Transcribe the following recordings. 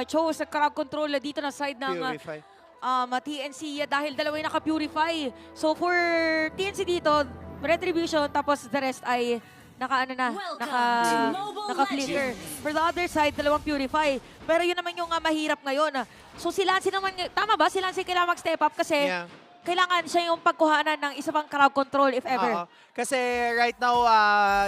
chose crowd control dito na side ng Purify. TNC dahil dalawa yung naka-purify. So for TNC dito, retribution, tapos the rest ay naka-flicker. For the other side, dalawang purify. Pero yun naman yung mahirap ngayon. So si Lancy naman, tama ba? Si Lancy kailangan mag-step up kasi kailangan siya yung pagkuhanan ng isa pang crowd control if ever. Kasi right now,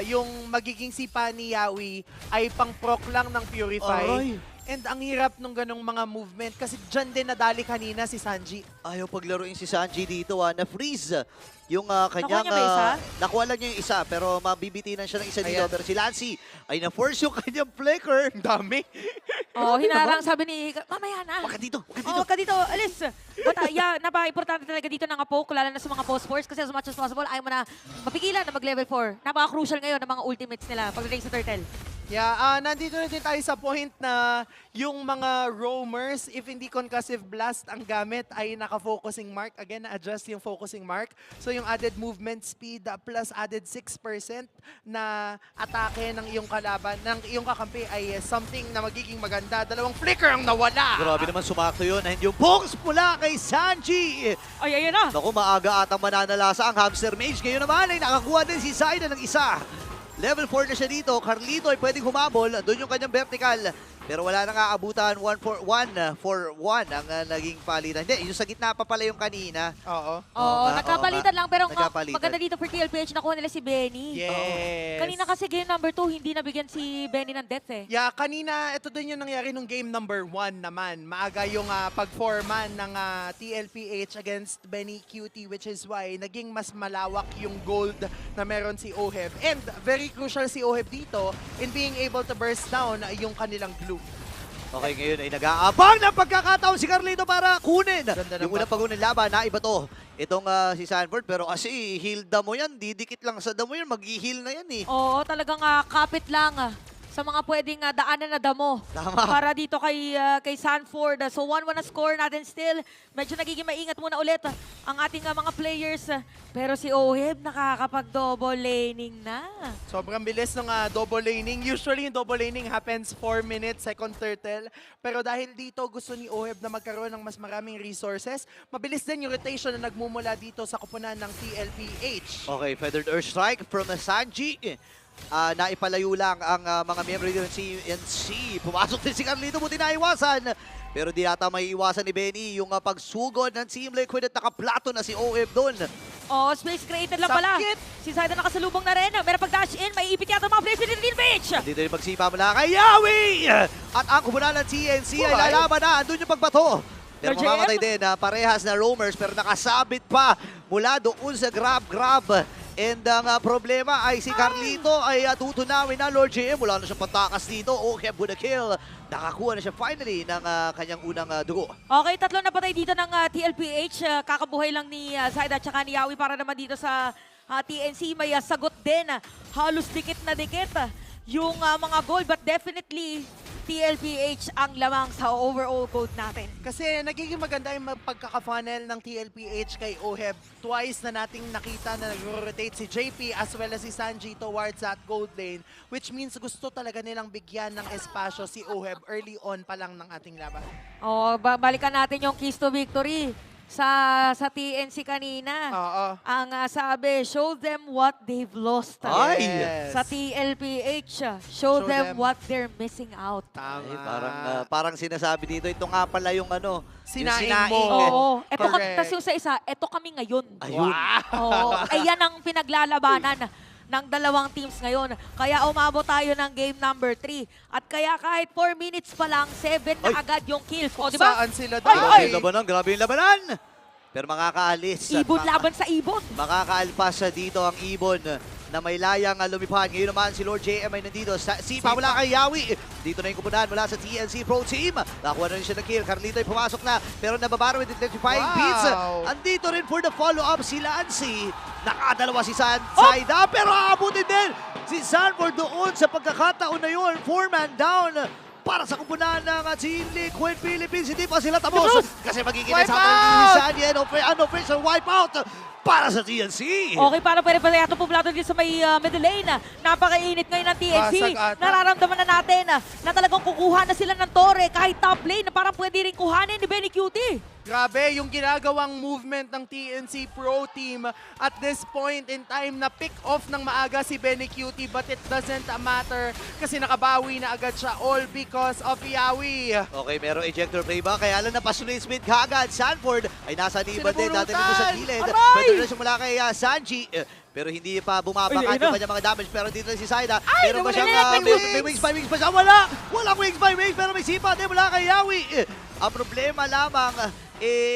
yung magiging sipa ni Yawi ay pang-proc lang ng Purify. Aray. And ang hirap nung ganong mga movement kasi dyan din nadali kanina si Sanji. Ayaw paglaruin si Sanji dito, na-freeze. Yung Nakuha kanyang... niya ba isa? Nakuha lang niya yung isa, pero mabibitinan siya ng isa dito. Ayan. Pero si Lancy ay na-force yung kanyang flicker. Ang dami. Oh, hinarang, sabi ni mamaya na. Wag ka dito, wag ka dito. Oh, wag ka dito, alis. But napaka-importante talaga dito ng poke, lalo na sa mga post-force kasi as much as possible, ayaw mo na mapigilan na mag-level 4. Napaka-crucial ngayon ng mga ultimates nila pagdating sa Turtle. Yeah, nandito na din tayo sa point na yung mga roamers, if hindi concussive blast ang gamit, ay naka-focusing mark. Again, na-adjust yung focusing mark. So yung added movement speed plus added 6% na atake ng iyong kalaban, ng iyong kakampi ay something na magiging maganda. Dalawang flicker ang nawala. Grabe naman sumakto yun. And yung box mula kay Sanji. Ay, ayun na. Naku, maaga atang mananalasa ang Hamster Mage. Ngayon naman ay nakakuha din si Zaida ng isa. Level 4 na siya dito. Carlito ay pwedeng humabol. Doon yung kanyang vertical. Pero wala nang aabutan. 1 for 1 ang naging palitan. Hindi, yung sa gitna pa pala yung kanina. Oo. Oo, nagkapalitan lang. Pero Nagkapalitan. maganda dito for TLPH, nakuha nila si Benny. Yes. Kanina kasi game number 2, hindi nabigyan si Benny ng death eh. Yeah, kanina, ito din yung nangyari nung game number 1 naman. Maaga yung pag-4-man ng TLPH against Benny Cutie, which is why naging mas malawak yung gold na meron si Oheb. And very crucial si Oheb dito in being able to burst down yung kanilang glue. Okay, ngayon ay nag-aabang ng pagkakataon si Carlito para kunin. Ganda ng Yung unang pagunin laban, na iba to. Itong si Sanford, pero kasi heal damo yan, didikit lang sa damo yan, mag-heal na yan eh. Oo, talagang kapit lang sa mga pwedeng daanan na damo. Tama. Para dito kay Sanford. So 1-1 na score natin still. Medyo nagiging maingat muna ulit ang ating mga players. Pero si Oheb nakakapag-double laning na. Sobrang bilis ng double laning. Usually yung double laning happens 4 minutes, second turtle. Pero dahil dito gusto ni Oheb na magkaroon ng mas maraming resources, mabilis din yung rotation na nagmumula dito sa kupunan ng TLPH. Okay, Feathered Earth Strike from Sanji. Naipalayo lang ang mga miyembro ng CNC. Pumasok din si Carlito, buti naiwasan. Pero di yata may iwasan ni Benny yung pagsugod ng Team Liquid at nakaplato na si Oheb doon. Oh, space created lang pala. Sakit! Si Zaida nakasalubong na rin. Meron pag-dash in, may ipit yata mga players dito Beach. Dito yung magsipa mula kay Yawi! At ang kumunan ng TNC ay lalaban na. Andun yung pagbato. Pero Lord mamamatay JM? din parehas na roamers pero nakasabit pa mula doon sa grab. And ang problema ay si Carlito ay tutunawin na Lord JM. Wala na siyang patakas dito. Oheb with a kill. Nakakuha na siya finally ng kanyang unang dugo. Okay, tatlo na patay dito ng TLPH. Kakabuhay lang ni Zaida at saka ni Yawi para naman dito sa TNC. May sagot din. Halos dikit na dikit yung mga goal. But definitely, TLPH ang lamang sa overall gold natin. Kasi nagiging maganda yung pagkaka-funnel ng TLPH kay Oheb. Twice na nating nakita na nag-rotate si JP as well as si Sanji towards that gold lane, which means gusto talaga nilang bigyan ng espasyo si Oheb early on pa lang ng ating laban. Oh, balikan natin yung keys to victory sa TNC kanina. Oo. Ang sabi, show them what they've lost. Ay! Yes. Sa TLPH, show them what they're missing out. Tama. Ay, parang sinasabi dito, ito nga pala yung Sinaing yung mo. Oo. Eto Correct. kasi yung sa isa, eto kami ngayon. Ayun. Oo. Ayan ang pinaglalabanan ng dalawang teams ngayon. Kaya umabot tayo ng game number 3. At kaya kahit 4 minutes pa lang, 7 na Ay. agad yung kills. O, di ba? Saan sila Ay, daw? Grabe yung labanan, grabe yung labanan! Pero makakaalis. at Ibon laban sa ibon. Makakaalpas dito ang Ibon na may layang lumipad. Ngayon naman si Lord JM ay nandito. Sipa mula kay Yawi. Dito na yung kupunan mula sa TNC Pro Team. Nakuha na rin siya ng kill. Carlito ay pumasok na. Pero nababaro with electrifying beats. Andito rin for the follow-up si Lancy. Nakadalawa si Zaida. Pero aabutin din si Sanford doon sa pagkakataon na yun. 4-man down. Para sa kupunan ng Team Liquid Philippines, hindi pa sila tapos. Kasi magiging sa ni Sandy, unofficial wipeout. para sa TNC. Okay, para pwede pala yato pumulato din sa may middle lane. Napakainit ngayon ng TNC. Basag ata. Nararamdaman na natin na talagang kukuha na sila ng Torre kahit top lane na parang pwede rin kuhanin ni Benny Cutie. Grabe, yung ginagawang movement ng TNC Pro Team at this point in time na pick off ng maaga si Benny Cutie, but it doesn't matter kasi nakabawi na agad siya all because of Yawi. Okay, merong ejector play ba? Kaya lang napasulit Smith kaagad. Sanford ay nasa niban din. Dati dito sa gilid. Aray! Pwede rin mula kay Sanji. Pero hindi pa bumabakat Ay, yung na. kanyang mga damage. Pero dito si Saida. Ay, Meron ba nawala siyang na, may wings pa siya? Wala! Walang wings by wings pero may sipa din mula kay Yawi. Ang problema lamang,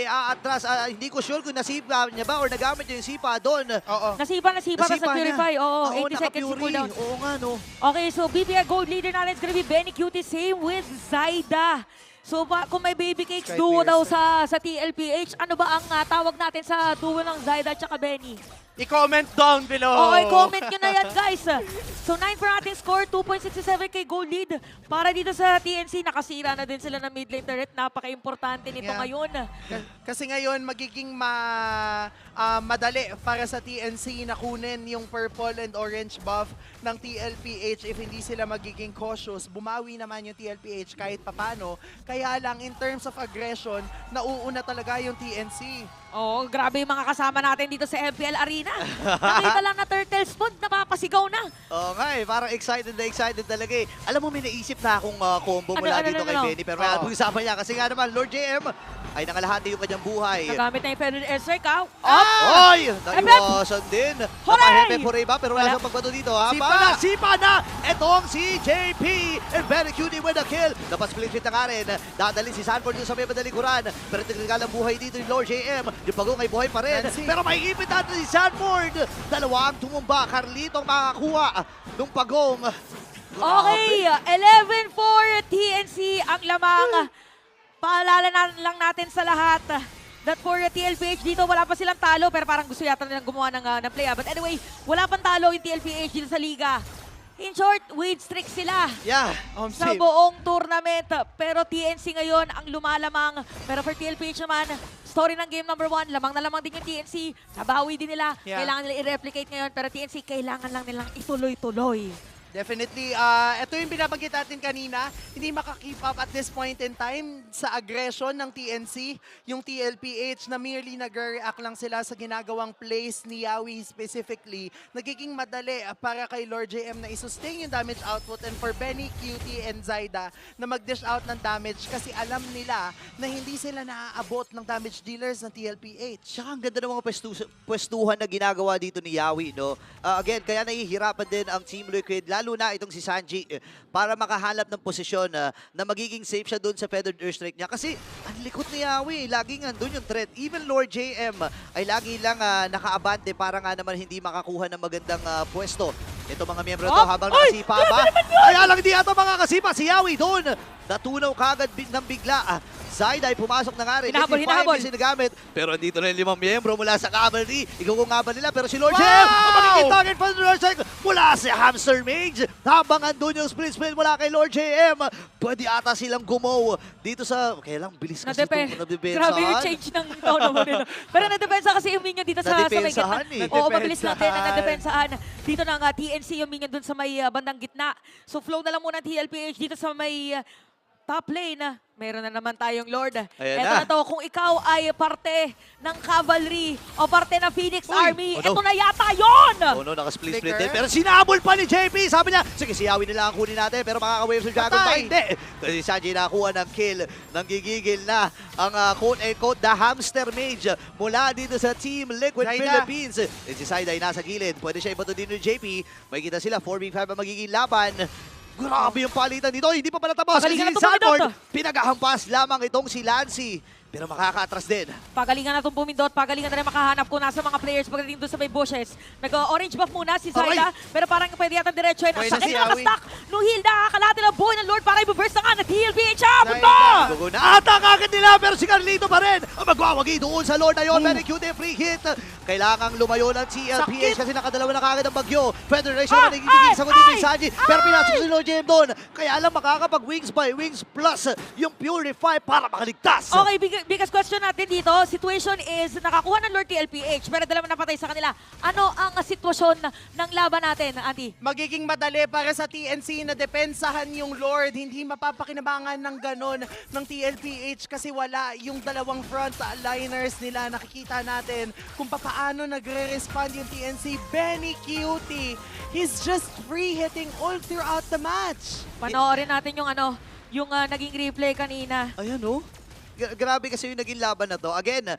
aatras. Hindi ko sure kung nasipa niya ba or nagamit niya yung sipa doon. Oo. Nasipa na sa Purify. Oo, 80 seconds yung naka-Fury. cooldown. Oo nga, no. Okay, so BPI Gold leader natin is gonna be Benny Cutie, same with Zaida. So kung may baby cakes Sky duo daw Pierce. sa TLPH, ano ba ang tawag natin sa duo ng Zaida at saka Benny? I-comment down below. Okay, comment nyo na yan, guys. So 9 for ating score, 2.67 kay goal lead. Para dito sa TNC, nakasira na din sila ng mid lane turret. Napaka-importante nito Yeah. ngayon. Kasi ngayon magiging madali para sa TNC na kunin yung purple and orange buff ng TLPH if hindi sila magiging cautious. Bumawi naman yung TLPH kahit papano. Kaya lang in terms of aggression, nauuna talaga yung TNC. Oh, grabe yung mga kasama natin dito sa FPL Arena. Nakita lang na turtle spawn, napapasigaw na. Oo nga parang excited talaga eh. Alam mo, may naisip na akong combo mula dito kay Benny. Pero may Oo. pag-usapan niya kasi nga naman, Lord JM ay nangalahati yung kanyang buhay. Nagamit na yung Feather Airstrike, ha? Oy! Naiwasan din. Hooray! Napahepe po rin ba? Pero wala Wala. siyang pagbato dito. Ha? Sipa! Sipa na! Itong si JP and very cutie with a kill. Napasplit na nga rin. Dadalhin si Sanford dun sa may madalikuran. Pero tignan ang buhay dito ni Lord JM. Yung pagong ay buhay pa rin. Nancy. Pero may ipit natin si Sanford. Dalawa ang tumumba. Carlito ang makakuha nung pagong. Okay, 11 for TNC ang lamang. Paalala lang natin sa lahat that for TLPH dito wala pa silang talo pero parang gusto yata nilang gumawa ng play. But anyway, wala pang talo yung TLPH dito sa liga. In short, win streak sila Yeah. sa buong tournament. Pero TNC ngayon ang lumalamang. Pero for TLPH naman, story ng game number 1, lamang na lamang din yung TNC. Nabawi din nila. Yeah. Kailangan nila i-replicate ngayon. Pero TNC, kailangan lang nilang ituloy-tuloy. Definitely, ito yung binabanggit natin kanina, hindi maka-keep up at this point in time sa aggression ng TNC, yung TLPH na merely nag-react lang sila sa ginagawang plays ni Yawi specifically, nagiging madali para kay Lord JM na isustain yung damage output and for Benny, Cutie, and Zaida na mag-dish out ng damage kasi alam nila na hindi sila naaabot ng damage dealers ng TLPH. Tsaka ang ganda ng mga pwestuhan na ginagawa dito ni Yawi, no? Again, kaya nahihirapan din ang Team Liquid, lalo na itong si Sanji, para makahanap ng posisyon na magiging safe siya doon sa feathered airstrike niya. Kasi ang likot ni Yawi, laging andun yung threat. Even Lord JM ay lagi lang nakaabante para nga naman hindi makakuha ng magandang pwesto. Ito mga miyembro to habang nakasipa ba? Kaya lang di ata mga kasipa, si Yawi doon. Natunaw kagad ng bigla. Zaida ay pumasok na nga rin. Hinahabol. Sinagamit. Pero andito na yung 5 miyembro mula sa cavalry. Ikaw nga ba nila? Pero si Lord Wow! Jem, ang magiging target pa mula si Hamster Mage. Habang andun yung split mula kay Lord JM. Pwede ata silang gumaw dito sa... Kaya lang, bilis kasi itong nadepensahan. Grabe yung change ng tono mo nila. Pero nadepensa kasi yung minion dito sa may Nadepensahan gitna. eh. Oo, mabilis lang din na Nadepensahan. nadepensahan. Dito ng TNC yung minion dun sa may bandang gitna. So flow na lang muna ng TLPH dito sa may top lane. Meron na naman tayong Lord. Ayan Eto na. na to, kung ikaw ay parte ng cavalry o parte ng Phoenix Uy, Army, oh no. eto na yata yun! Oh no, naka-split Flicker. din. Pero sinabol pa ni JP. Sabi niya, sige, si Yawi nila ang kunin natin. Pero makaka-wave sa Dragon ba? Patay. Hindi. Kasi Sanji nakuha ng kill. Nanggigigil na ang quote-unquote the Hamster Mage mula dito sa Team Liquid Zaida. Philippines. And si Zaida ay nasa gilid. Pwede siya ibato din ni JP. May kita sila, 4v5 ang magiging laban. Grabe yung palitan dito. Hindi pa pala tapos. Kasi Pagalingan si na tumindot. Sanford, pinagahampas lamang itong si Lancy. Pero makaka-atras din. Pagalingan na itong pumindot, pagalingan na rin makahanap kung nasa mga players pagdating doon sa may bushes. Nag-orange buff muna si Zaida, pero parang pwede yata diretso yun. Ang Pwede sakit si na Yawi. nakastack. Nung heal na, kakalati ng buhay ng Lord para i-burst na nga na TLPH. Abot Zaida. ba? Gugo na ata agad nila pero si Carlito pa rin ang magwawagi doon sa Lord na yun. Very cute free hit. Kailangang lumayo ng TLPH Sakit! kasi nakadalawa na kagad ang bagyo. Federation Ah! naman nagiging sagot dito Ay! yung Sanji. Pero pinasok si Lord JM doon. Kaya lang makakapag-wings by wings plus yung Purify para makaligtas. Okay, biggest question natin dito. Situation is, nakakuha ng Lord TLPH, pero dalawa napatay sa kanila. Ano ang sitwasyon ng laban natin, Andy? Magiging madali para sa TNC na depensahan yung Lord. Hindi mapapakinabangan ng ganon ng TLPH kasi wala yung dalawang frontliners nila. Nakikita natin kung paano nagre-respond yung TNC. Benny Cutie, he's just free hitting all throughout the match. Panoorin natin yung naging replay kanina. Ayan oh. Grabe kasi yung naging laban na to. Again,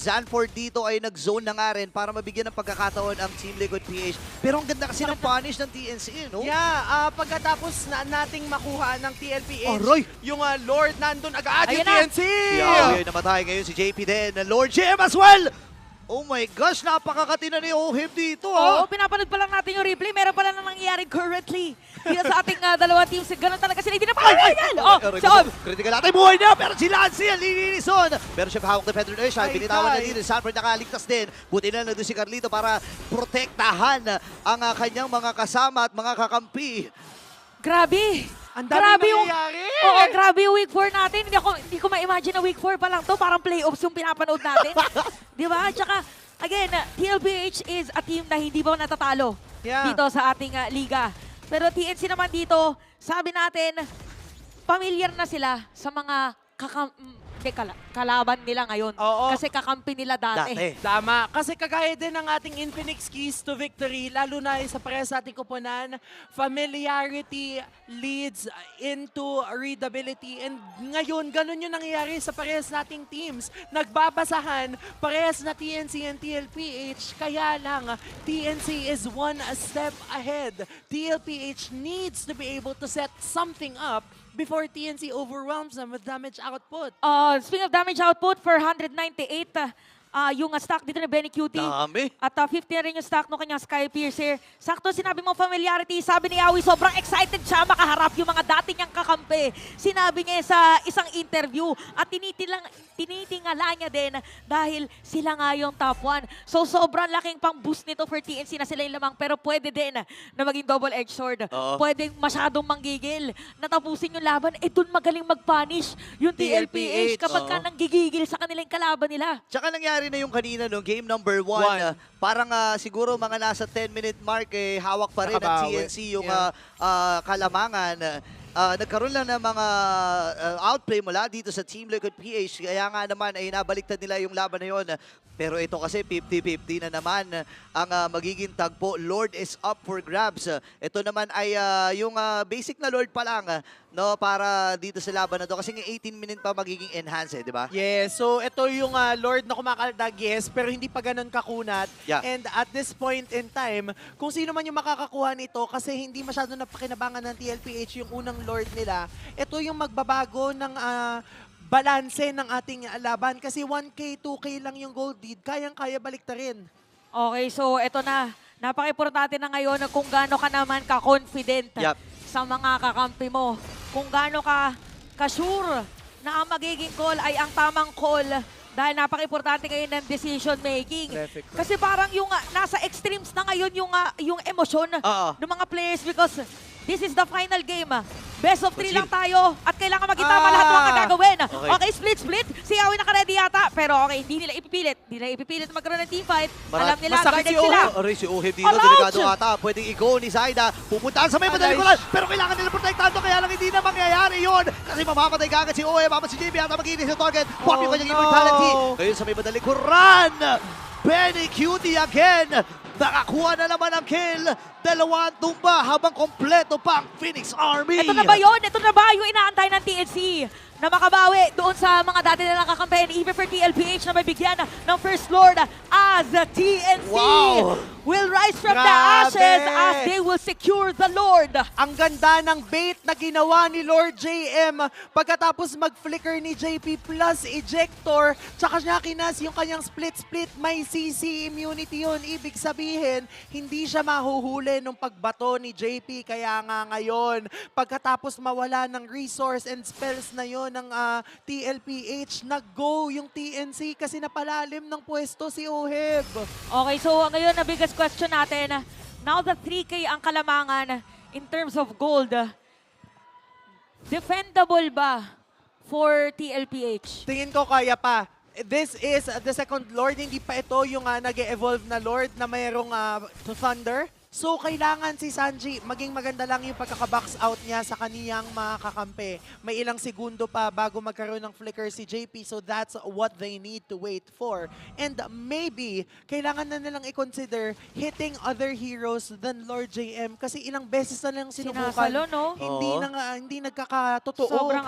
Zanford dito ay nag-zone na nga rin para mabigyan ng pagkakataon ang Team Liquid PH. Pero ang ganda kasi ng punish ng TNC, no? Yeah, pagkatapos nating makuha ng TLPH, Aray! yung Lord nandun agad yung Ayan na. TNC! Si Aoy namatay ngayon, si JP din. Lord JM as well! Oh my gosh, napakakatina ni Ohib dito, Oo, pinapanood pa lang natin yung replay. Meron pala na nangyayari currently. Dito sa ating dalawang teams. Ganun talaga sila. Hindi na pakailan! Oh, si Ob! Critical natin buhay niya, pero si Lancy ang lilinison. Pero siya hawak na Federation. Ay, Binitawan na tay. dito. Sanford nakaligtas din. Buti na nandun si Carlito para protektahan ang kanyang mga kasama at mga kakampi. Grabe! Ang daming Grabe yung... nangyayari! Oo, grabe yung week 4 natin. Hindi ko ma-imagine na week 4 pa lang to. Parang playoffs yung pinapanood natin. Di ba? Tsaka, again, TLPH is a team na hindi ba natatalo Yeah. dito sa ating liga. Pero TNC naman dito, sabi natin, familiar na sila sa mga kalaban nila ngayon. Oo. Kasi kakampi nila dati. Tama. Kasi kagaya din ng ating Infinix Keys to Victory, lalo na sa parehas sa ating kupunan, familiarity leads into readability. And ngayon, ganun yung nangyayari sa parehas nating teams. Nagbabasahan, parehas na TNC and TLPH, kaya lang, TNC is one step ahead. TLPH needs to be able to set something up before TNC overwhelms them with damage output. Speaking of damage output, for 198, yung stock dito ni Benny Cutie. Dami. At 50 na rin yung stock ng kanyang Sky Piercer. Sakto sinabi mo familiarity, sabi ni Yawi, sobrang excited siya makaharap yung mga dati niyang kakampi. Sinabi niya sa isang interview at tinitingala niya din dahil sila nga yung top 1. So sobrang laking pang boost nito for TNC na sila yung lamang pero pwede din na maging double-edged sword. Oo. Pwedeng masyadong manggigil. Natapusin yung laban, dun magaling mag-punish yung TLPH kapag ka Oo. nanggigigil sa kanilang kalaban nila. Tsaka nangyari na yung kanina, no, game number 1. Parang siguro mga nasa 10-minute mark, hawak pa rin ng Nakabawi. TNC yung Yeah. kalamangan. Nagkaroon lang ng mga outplay mula dito sa Team Liquid PH. Kaya nga naman ay nabaliktad nila yung laban na yun. Pero ito kasi 50-50 na naman ang magiging tagpo. Lord is up for grabs. Ito naman ay yung basic na Lord pa lang no, para dito sa laban na to. Kasi 18-minute pa magiging enhance, di ba? Yes, so ito yung Lord na kumakaldag, yes, pero hindi pa ganun kakunat. Yeah. And at this point in time, kung sino man yung makakakuha nito, kasi hindi masyado napakinabangan ng TLPH yung unang Lord nila, ito yung magbabago ng balanse ng ating laban. Kasi 1K, 2K lang yung gold lead, kayang-kaya baliktarin. Okay, so eto na. Napaka-importante na ngayon na kung gaano ka naman ka-confident Yup. sa mga kakampi mo. Kung gaano ka-sure na ang magiging call ay ang tamang call dahil napaka-importante ngayon ng decision making. Perfect. Kasi parang yung nasa extremes na ngayon yung emosyon Oo. ng mga players because this is the final game. Best of 3 lang Conceal. tayo at kailangan magitama lahat ng mga gagawin. Okay. Okay, split. Si Yawi naka-ready yata. Pero okay, hindi nila ipipilit. Hindi nila ipipilit na magkaroon ng team fight. Alam nila, Masakit guarded si sila. Ohib. Aray, si Ohib dito, All out! delikado ata. Pwedeng i-go ni Zaida. Pupuntahan sa may Alay. madaling kulan. Pero kailangan nila protektando, kaya lang hindi na mangyayari yun. Kasi mamamatay ka agad si Ohib. Habang si JB ata mag-iinis yung target. Pop yung kanyang immortality. Ngayon sa may madaling kulan. Benny Cutie again. Nakakuha na naman ang kill. Dalawang tumba habang kompleto pa ang Phoenix Army. Ito na ba yun? Ito na ba yung inaantay ng TNC na makabawi doon sa mga dati nilang kakampihan, even for TLPH na may bigyan ng First Lord as TNC Wow! will rise from the Grabe! ashes as they will secure the Lord. Ang ganda ng bait na ginawa ni Lord JM pagkatapos mag-flicker ni JP plus ejector, tsaka niya kinas yung kanyang split-split, may CC immunity yun. Ibig sabihin, hindi siya mahuhuli nung pagbato ni JP. Kaya nga ngayon, pagkatapos mawala ng resource and spells na yun, ano ng TLPH, nag-go yung TNC kasi napalalim ng pwesto si Oheb. Okay, so ngayon na biggest question natin. Now that 3K ang kalamangan in terms of gold, defendable ba for TLPH? Tingin ko kaya pa. This is the second Lord, hindi pa ito yung nag-evolve na Lord na mayroong Thunder. So, kailangan si Sanji, maging maganda lang yung pagkaka-box out niya sa kaniyang mga kakampi. May ilang segundo pa bago magkaroon ng flicker si JP, so that's what they need to wait for. And maybe, kailangan na nilang i-consider hitting other heroes than Lord JM kasi ilang beses na lang sinubukan. Sinasalo, no? Hindi, Oo. na nga, hindi nagkakatotoo. Sobrang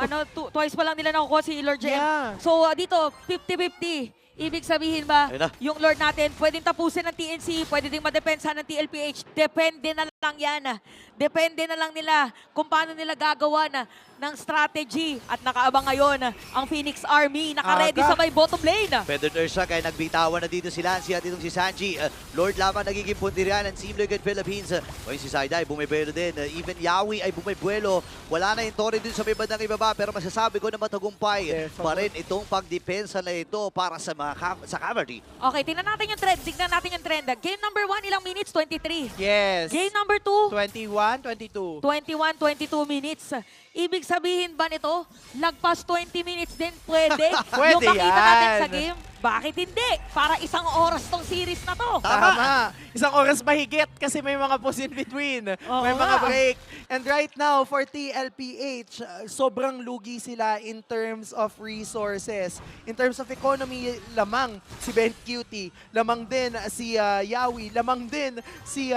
twice pa lang nila nakukuha si Lord JM. Yeah. So dito, 50-50. Ibig sabihin ba, Ayun na. yung Lord natin, pwedeng tapusin ng TNC, pwede ding madepensa ng TLPH. Depende na lang yan. Depende na lang nila kung paano nila gagawa ng strategy. At nakaabang ngayon ang Phoenix Army. Naka-ready Aga. sa may bottom lane. Feather Nurse kaya nagbitawan na dito si Lancy at itong si Sanji. Lord lamang nagiging puntirian ng Team Liquid Philippines. Ngayon si Saida ay bumibuelo din. Even Yawi ay bumibuelo. Wala na yung Torre din sa may bandang ibaba pero masasabi ko na matagumpay pa rin itong pagdepensa na ito para sa mga sa Cavalry. Okay, tingnan natin yung trend. Tingnan natin yung trend. Game number 1, ilang minutes? 23. Yes. Game number 2, 21, 22. 21-22 minutes. Ibig sabihin ba nito, lagpas 20 minutes din pwede? Pwede yung makita natin yan. sa game, bakit hindi? Para isang oras tong series na to. Tama. Isang oras mahigit kasi may mga pause in between. Oo May mga nga. break. And right now, for TLPH, sobrang lugi sila in terms of resources. In terms of economy, lamang si Ben Cutie. Lamang din si Yawi. Lamang din si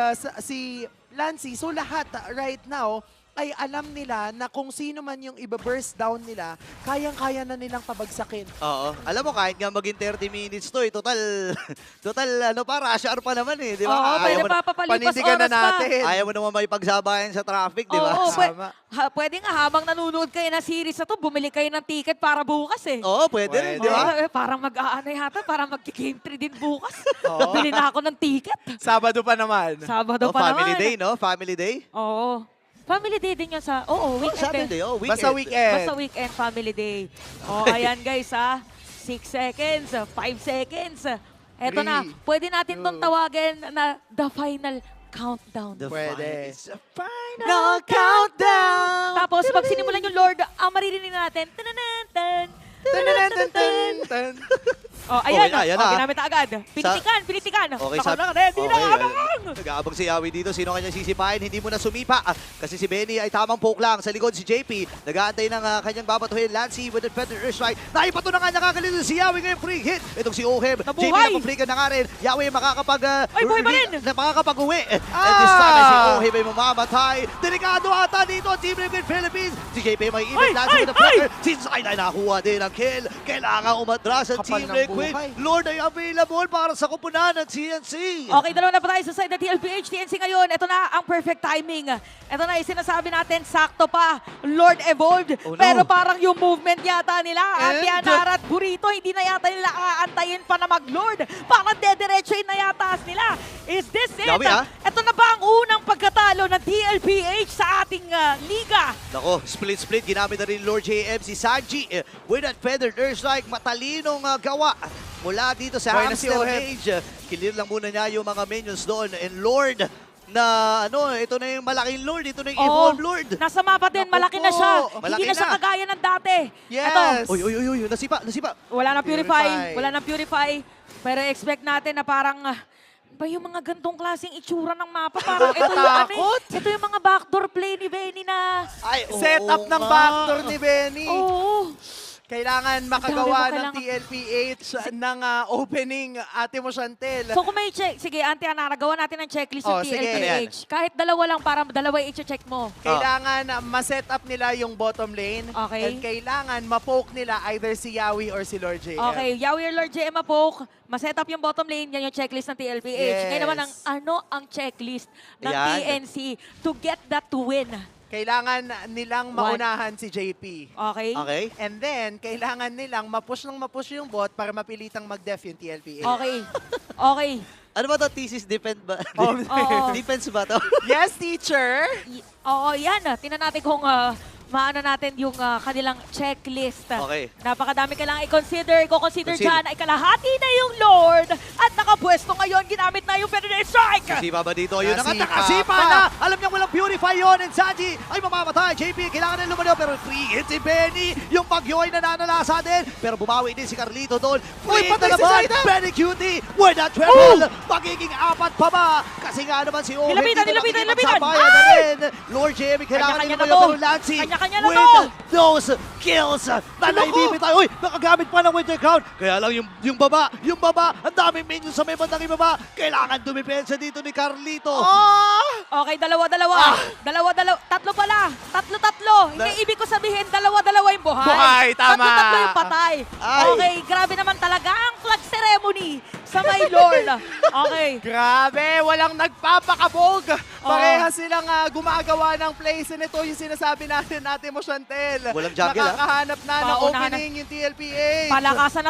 Lancy. So lahat right now, ay alam nila na kung sino man yung iba-burst down nila, kayang-kaya na nilang pabagsakin. Oo. Alam mo, kahit nga maging 30 minutes to, total, ano pa, rush hour pa naman eh. Di ba? Oo, pwede pa papalipas Panindigan oras na natin. Ayaw mo naman may pagsabayan sa traffic, di ba? Oo, Tama. pwede nga habang nanonood kayo ng series na to, bumili kayo ng ticket para bukas eh. Oo, pwede rin, di ba? Oo, parang mag-aano yata, parang mag-game 3 din bukas. Oo. Nabili na ako ng ticket. Sabado pa naman. Sabado Oh, pa family naman. day, no? Family day? Oo. Family day din yan sa, weekend Sabi eh. day, weekend. Basta weekend. Basta weekend, family day. Ayan guys 6 seconds, 5 seconds. Eto na, 3, pwede natin tong 2. tawagin na the final countdown. The Pwede. It's a final No countdown! Tapos pag sinimulan yung Lord, maririnig natin. Tananatan. Tan-tan-tan-tan-tan. Ayan, ayan na. ginamit na agad. Pinitikan. Okay, Ako na, ready na, abang! Nag-aabang si Yawi dito. Sino kanya sisipahin? Hindi mo na sumipa. Kasi si Benny ay tamang poke lang. Sa likod si JP. Nag-aantay ng kanyang babatuhin. Lancy with the Feather Strike. Naipato na nga nakakalito si Yawi ngayon free hit. Itong si Oheb. Nabuhay! JP na na nga rin. Yawi ay makakapag... Ay, buhay pa rin! Makakapag-uwi. And this time ay si Oheb ay mamamatay. Delikado ata dito ang Team Liquid Philippines. Si JP may Ay, imig. Lancy with the ay, Feather. Si Zayn ay nakakuha din ang kill. Kailangan umatras ang Kapal Team ng Liquid. buhay. Lord ay available para sa kupunan ng TNC. Okay, dalawa na pa tayo sa side ng TLPH. TNC ngayon, ito na ang perfect timing. Ito na, sinasabi natin, sakto pa. Lord evolved. Oh, no. Pero parang yung movement yata nila, And- Antianara at Burrito, hindi na yata nila aantayin pa na mag-Lord. Parang dediretsoin na yata nila. Is this it? Yawi, Ito na ba ang unang pagkatalo ng TLPH sa ating liga? Nako, split-split. Ginamit na rin Lord JM si Sanji with that Feather Earthstrike. Matalinong gawa mula dito sa Buhay na si Hamster Oheb. Cage. Clear lang muna niya yung mga minions doon. And Lord, na ito na yung malaking Lord. Ito na yung Evolve Lord. Nasa mapa din, Naku malaki na po. siya. Malaki Hindi na siya na. kagaya ng dati. Yes! Ito, Uy, nasipa. wala na Purify. Wala na Purify. Pero expect natin na parang ba yung mga gantong klaseng itsura ng mapa? Parang ito yung Nakakatakot. ito yung mga backdoor play ni Benny na Ay, Set up ng backdoor ni Benny. oo. Kailangan makagawa Ang dami mo ng TLPH ng opening, Ate Mo Chantel. So kung may check, sige Auntie Anara, gawa natin ng checklist Oh, ng sige. TLPH. Kahit dalawa lang, para dalawa i-check mo. Kailangan ma-set up nila yung bottom lane. Okay. And kailangan ma-poke nila either si Yawi or si Lord JM. Okay, Yawi or Lord JM poke, ma-set up yung bottom lane, yan yung checklist ng TLPH. Yes. Ngayon naman, ang checklist ng Ayan. TNC to get that to win? Kailangan nilang maunahan si JP. Okay? Okay. And then, kailangan nilang ma-push yung bot para mapilitang mag-def yung TLPH. Okay. Okay. Ano ba to? Thesis defense ba? Oo. Defense ba to? Yes, teacher! Oo, yan. Tingnan natin kung maano natin yung kanilang checklist. Okay. Napakadami kailangan i-consider. I-consider Consider. dyan ay kalahati na yung Lord. At nakapwesto ngayon, ginamit na yung Federal Strike. Sipa ba dito? Yun na nga, Nasipa nakasipa pa. na! Alam niya walang purify yun, and Sanji ay mamamatay. JP, kailangan na lumalaw, pero 3 hits si Benny. Yung Bagyo ay nananalasa din, pero bumawi din si Carlito doon. Uy, Free patay na si naman, Zaida! Benny Cutie with a triple. Magiging 4 pa ba? Kasi nga naman si Owen Nilapitan, dito nilapitan, nakikipag nilapitan! sabayan na Ay! rin. Lord JM, kailangan Kanya-kanya din na lumalaw, to. pero Lancy Kanya-kanya na with to. those kills na naibibitay. Uy, nakagamit pa ng Winter Crown. Kaya lang yung baba, ang daming minions sa may bandang ibaba. Kailangan dumipensa dito ni Carlito. Oh! Okay, dalawa-dalawa. Dalawa-dalawa. Tatlo pala. Tatlo-tatlo. Hindi ibig ko sabihin, dalawa-dalawa yung buhay. Buhay, tama. Tatlo-tatlo yung patay. Ay. Okay, grabe naman talaga ang flag ceremony sa may Lord. Okay. Grabe, walang nagpapakabog. Pareha silang gumagawa ng plays. And ito yung sinasabi natin mo, Chantel. Walang jungle, Nakakahanap na ng Paunahan na. opening yung TLPH. Palakasan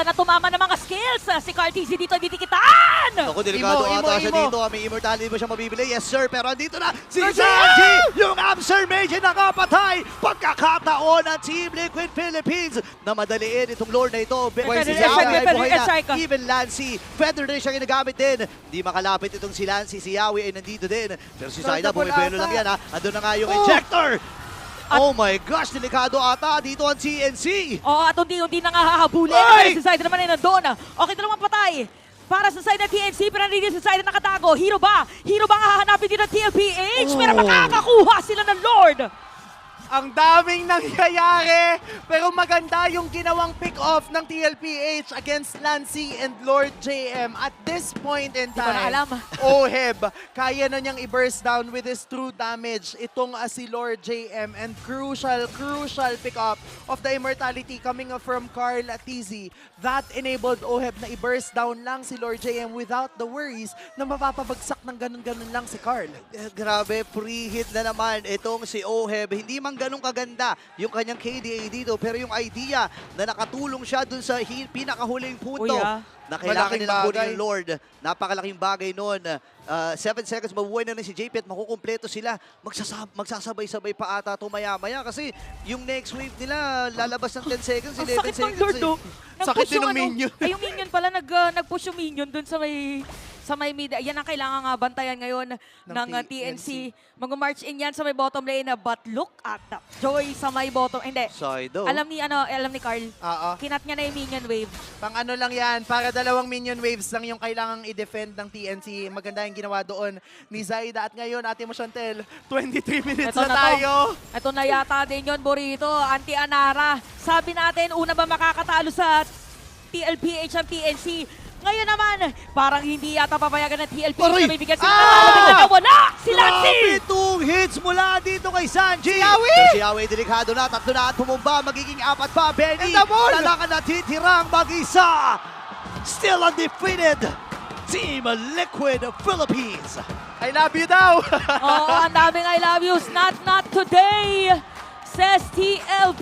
na tumama ng mga skills. Si Cartizzi dito didikitaan. Ako, delikado Imo, ata siya Imo. dito. May immortality ba siya mabibili? Yes, sir. Pero andito na si Lord Sanji! Yung Absor Mage nakapatay! Pagkakataon ng Team Liquid Philippines na madaliin itong Lord na ito. Pwede Si siya, Yawi ay pwede buhay siya, na. strike. Even Lancy, Feather din siya ginagamit din. Hindi makalapit itong si Lancy. Si Yawi ay nandito din. Pero si Lord Zaida, na bumibelo bulata. lang yan ha. Andun na nga yung Oh! ejector! Oh my gosh, delikado ata dito ang CNC. Oo, at hindi na nga hahabulin. Ay! Si Zaida naman ay nandun. Okay, dalawang patay. Para sa side ng TNC, pero nandito sa side na nakatago. Hero ba? Hero ba ang hahanapin dito ng TLPH? Pero Oh. makakakuha sila ng Lord. Ang daming nangyayari, pero maganda yung ginawang pick-off ng TLPH against Lancy and Lord JM. At this point in Di ko na time, alam. Oheb, kaya na niyang i-burst down with his true damage itong si Lord JM, and crucial pick-up of the immortality coming from Carl Tizzy. That enabled Oheb na i-burst down lang si Lord JM without the worries na mapapabagsak ng ganun-ganun lang si Carl. Grabe, pre-hit na naman itong si Oheb. Hindi man ganun kaganda yung kanyang KDA dito, pero yung idea na nakatulong siya dun sa pinakahuling punto Uy, na kailangan malaking nilang kunin bagay. yung Lord. Napakalaking bagay nun. 7 seconds, mabuhay na rin si JP at makukumpleto sila. Magsasabay-sabay pa ata ito maya-maya kasi yung next wave nila lalabas ng 10 seconds, Ang 11 sakit ng seconds. Lord, eh. oh. Sakit din ng Nag-push minion. Ay, yung minion pala, nag-push yung minion dun sa may mid. Yan ang kailangan nga bantayan ngayon ng TNC. Mag-march in yan sa may bottom lane. But look at that Joy sa may bottom. Hindi. Saido. Alam ni Carl. Oo. Kinat niya na yung minion wave. Pang ano lang yan, para dalawang minion waves lang yung kailangang i-defend ng TNC. Maganda yung ginawa doon ni Zaida. At ngayon, ate mo Chantel, 23 minutes Ito na na to. tayo. Ito na yata din yun, Burrito. Anti-Anara. Sabi natin, una ba makakatalo sa TLPH ang TNC? Ngayon naman, parang hindi yata papayagan ng TLPH Aray! na may bigyan sila Ah! ng talo. Bigla na wala! Si Lancy! Grabe, 2 hits mula dito kay Sanji. Si Yawi! Pero si Yawi, delikado na. 3 na at pumumba. Magiging 4 pa. Benny, And the ball! talaga na titirang mag-isa. Still undefeated. Team Liquid Philippines. I love you daw. Oo, ang daming I love yous. Not today, says TLPH.